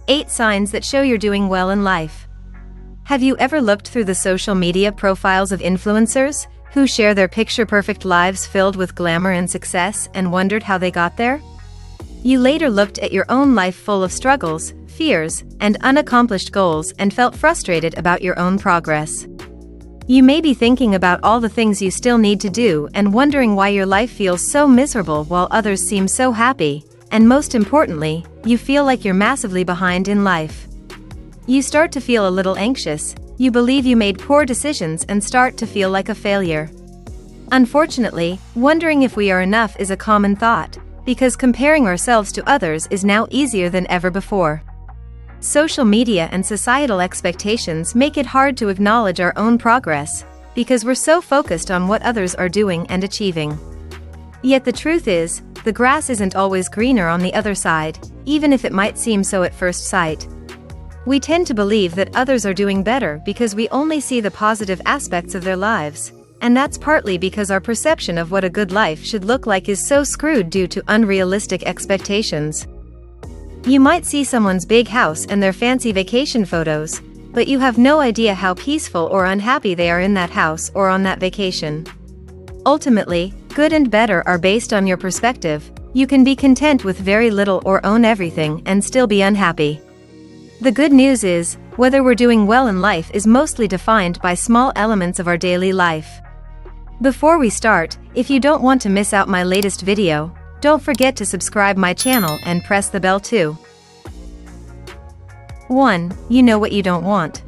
8 signs that show you're doing well in life. Have you ever looked through the social media profiles of influencers who share their picture-perfect lives filled with glamour and success and wondered how they got there? You later looked at your own life full of struggles, fears, and unaccomplished goals and felt frustrated about your own progress. You may be thinking about all the things you still need to do and wondering why your life feels so miserable while others seem so happy, and most importantly, you feel like you're massively behind in life. You start to feel a little anxious, you believe you made poor decisions and start to feel like a failure. Unfortunately, wondering if we are enough is a common thought, because comparing ourselves to others is now easier than ever before. Social media and societal expectations make it hard to acknowledge our own progress, because we're so focused on what others are doing and achieving. Yet the truth is, the grass isn't always greener on the other side, even if it might seem so at first sight. We tend to believe that others are doing better because we only see the positive aspects of their lives, and that's partly because our perception of what a good life should look like is so screwed due to unrealistic expectations. You might see someone's big house and their fancy vacation photos, but you have no idea how peaceful or unhappy they are in that house or on that vacation. Ultimately, good and better are based on your perspective. You can be content with very little or own everything and still be unhappy. The good news is, whether we're doing well in life is mostly defined by small elements of our daily life. Before we start, if you don't want to miss out my latest video, don't forget to subscribe my channel and press the bell too. 1. You know what you don't want.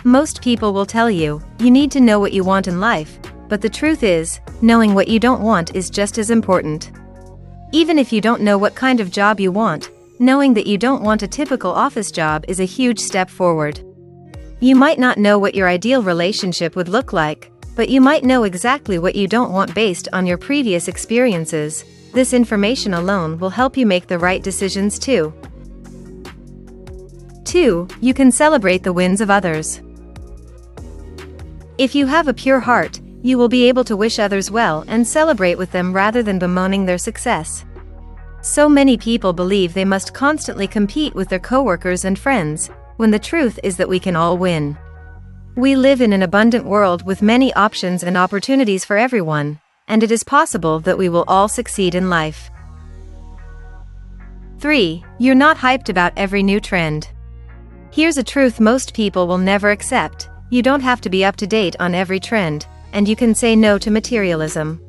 Most people will tell you, you need to know what you want in life, but the truth is, knowing what you don't want is just as important. Even if you don't know what kind of job you want, knowing that you don't want a typical office job is a huge step forward. You might not know what your ideal relationship would look like, but you might know exactly what you don't want based on your previous experiences. This information alone will help you make the right decisions too. 2. You can celebrate the wins of others. If you have a pure heart, you will be able to wish others well and celebrate with them rather than bemoaning their success. So many people believe they must constantly compete with their coworkers and friends, when the truth is that we can all win. We live in an abundant world with many options and opportunities for everyone, and it is possible that we will all succeed in life. 3. You're not hyped about every new trend. Here's a truth most people will never accept: you don't have to be up to date on every trend, and you can say no to materialism.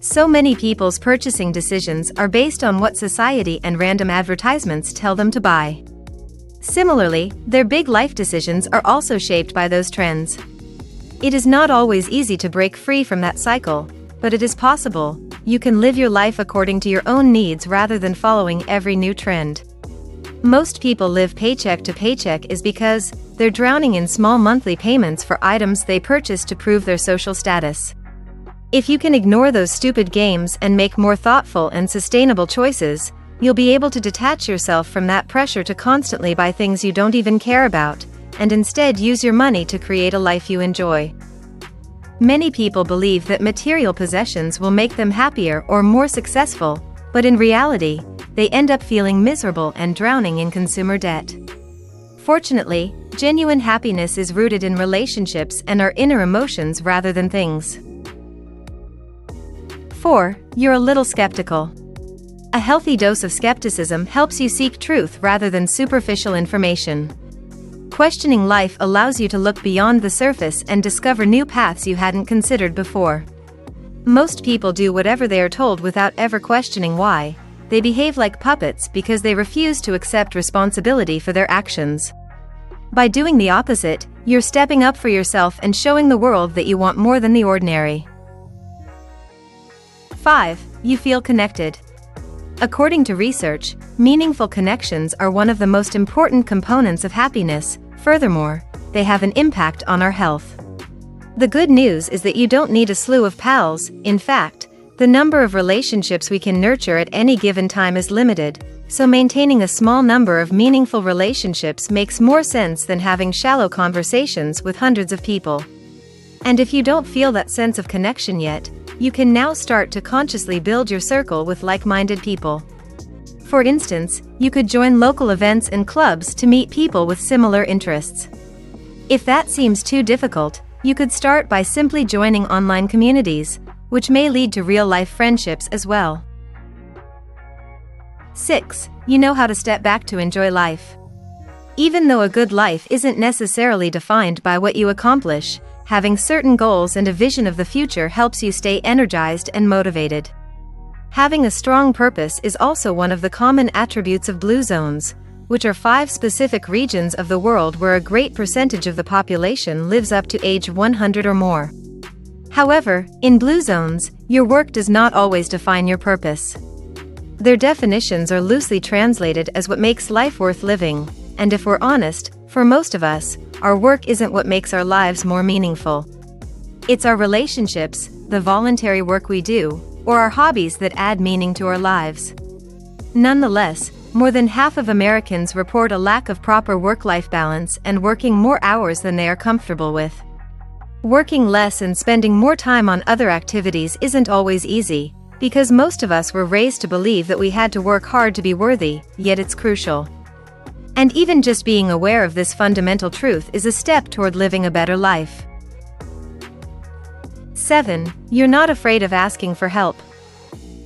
So many people's purchasing decisions are based on what society and random advertisements tell them to buy. Similarly, their big life decisions are also shaped by those trends. It is not always easy to break free from that cycle, but it is possible. You can live your life according to your own needs rather than following every new trend. Most people live paycheck to paycheck is because they're drowning in small monthly payments for items they purchase to prove their social status. If you can ignore those stupid games and make more thoughtful and sustainable choices, you'll be able to detach yourself from that pressure to constantly buy things you don't even care about, and instead use your money to create a life you enjoy. Many people believe that material possessions will make them happier or more successful, but in reality, they end up feeling miserable and drowning in consumer debt. Fortunately, genuine happiness is rooted in relationships and our inner emotions rather than things. 4. You're a little skeptical. A healthy dose of skepticism helps you seek truth rather than superficial information. Questioning life allows you to look beyond the surface and discover new paths you hadn't considered before. Most people do whatever they are told without ever questioning why. They behave like puppets because they refuse to accept responsibility for their actions. By doing the opposite, you're stepping up for yourself and showing the world that you want more than the ordinary. 5. You feel connected. According to research, meaningful connections are one of the most important components of happiness. Furthermore, they have an impact on our health. The good news is that you don't need a slew of pals. In fact, the number of relationships we can nurture at any given time is limited, so maintaining a small number of meaningful relationships makes more sense than having shallow conversations with hundreds of people. And if you don't feel that sense of connection yet, you can now start to consciously build your circle with like-minded people. For instance, you could join local events and clubs to meet people with similar interests. If that seems too difficult, you could start by simply joining online communities, which may lead to real-life friendships as well. 6. You know how to step back to enjoy life. Even though a good life isn't necessarily defined by what you accomplish, having certain goals and a vision of the future helps you stay energized and motivated. Having a strong purpose is also one of the common attributes of blue zones, which are 5 specific regions of the world where a great percentage of the population lives up to age 100 or more. However, in blue zones, your work does not always define your purpose. Their definitions are loosely translated as what makes life worth living, and if we're honest, for most of us, our work isn't what makes our lives more meaningful. It's our relationships, the voluntary work we do, or our hobbies that add meaning to our lives. Nonetheless, more than half of Americans report a lack of proper work-life balance and working more hours than they are comfortable with. Working less and spending more time on other activities isn't always easy, because most of us were raised to believe that we had to work hard to be worthy, yet it's crucial. And even just being aware of this fundamental truth is a step toward living a better life. 7. You're not afraid of asking for help.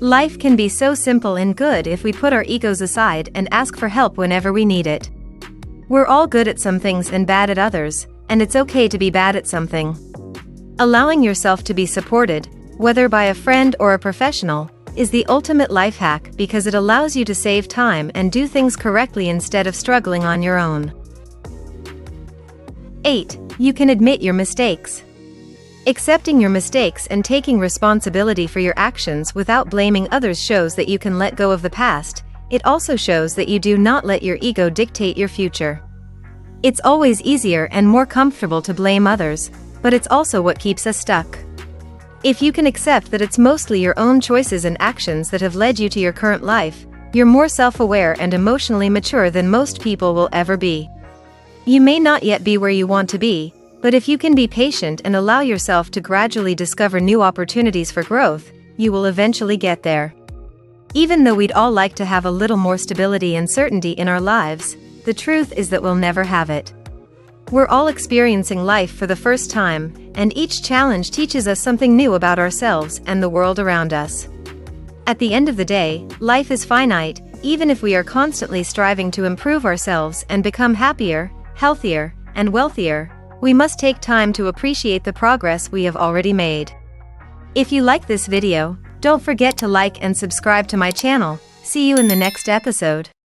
Life can be so simple and good if we put our egos aside and ask for help whenever we need it. We're all good at some things and bad at others, and it's okay to be bad at something. Allowing yourself to be supported, whether by a friend or a professional, is the ultimate life hack because it allows you to save time and do things correctly instead of struggling on your own. 8. You can admit your mistakes. Accepting your mistakes and taking responsibility for your actions without blaming others shows that you can let go of the past. It also shows that you do not let your ego dictate your future. It's always easier and more comfortable to blame others, but it's also what keeps us stuck. If you can accept that it's mostly your own choices and actions that have led you to your current life, you're more self-aware and emotionally mature than most people will ever be. You may not yet be where you want to be, but if you can be patient and allow yourself to gradually discover new opportunities for growth, you will eventually get there. Even though we'd all like to have a little more stability and certainty in our lives, the truth is that we'll never have it. We're all experiencing life for the first time, and each challenge teaches us something new about ourselves and the world around us. At the end of the day, life is finite, even if we are constantly striving to improve ourselves and become happier, healthier, and wealthier. We must take time to appreciate the progress we have already made. If you like this video, don't forget to like and subscribe to my channel. See you in the next episode.